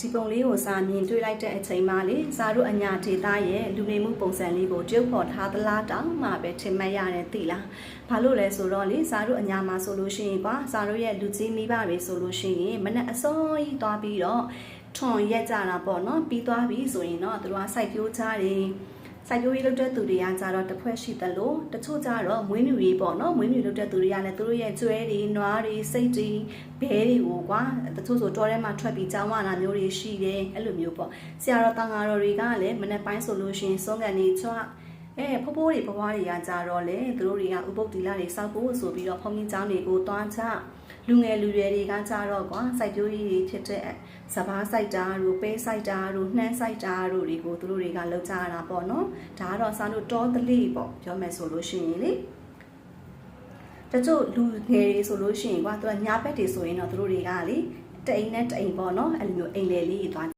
ဒီပုံလေးကိုစာမြင်တွေ့လိုက်တဲ့အချိန်မှလေစာတို့အညာဒေတာရဲ့လူနေမှုပုံစံလေးကိုတရုပ်ဖော်ထားသလားတောင်မှပဲထင်မှတ်ရတယ်သိလားဘာလို့လဲဆိုတော့လေစာတို့အညာမှာဆိုလို့ရှိရင်ကွာစာတို့ရဲ့လူကြီးမိဘတွေဆိုလို့ရှိရင်မနဲ့အစောကြီးသွားပြီးတော့ထွန်ရက်ကြတာပေါ့နော်ပြီးသွားပြီဆိုရင်တော့သူတို့ကစိုက်ပျိုးကြတယ်စိုက်ပျိုးရေးလုပ်တဲ့သူတွေကကြတော့တစ်ဖွဲ့ရှိတယ်လို့တချို့ကြတော့မွေးမြူရေးပေါ့နော်မွေးမြူလုပ်တဲ့သူတွေကလည်းသူတို့ရဲ့ကျွဲတွေနွားတွေစိတ်တွေဘဲတွေကိုကွာတချို့ဆိုတောထဲမှာထွက်ပြီးကြောင်းဝါတာမျိုးတွေရှိတယ်အဲ့လိုမျိုးပေါ့ဆရာတော်တန်ဃာတော်တွေကလည်းမနေ့ပိုင်းဆိုလို့ရှိရင်စုံကန်နေချွတ်ဖိုးဖိုးတွေဘွားတွေကကြတော့လေသူတို့တွေကဥပုပ်တီလာတွေစောက်ဖို့ဆိုပြီးတော့ဖုန်ကြီးเจ้าတွေကိုတွားချလူငယ်လူရွယ်တွေကကြတော့ကွာစိုက်ပျိုးရေးတွေဖြစ်တဲ့စပားစိုက်တာတို့ပဲစိုက်တာတို့နှမ်းစိုက်တာတို့တွေကိုသူတို့တွေကလောက်ကြတာပေါ့နော်ဒါကတော့စားလို့တောတလိပေါ့ပြောမယ်ဆိုလို့ရှိရင်လေတချို့လူငယ်တွေဆိုလို့ရှိရင်ကွာသူကညာဘက်တွေဆိုရင်တော့သူတို့တွေကလေတအိမ်နဲ့တအိမ်ပေါ့နော်အဲ့လိုမျိုးအိမ်လေလေးတွေသွား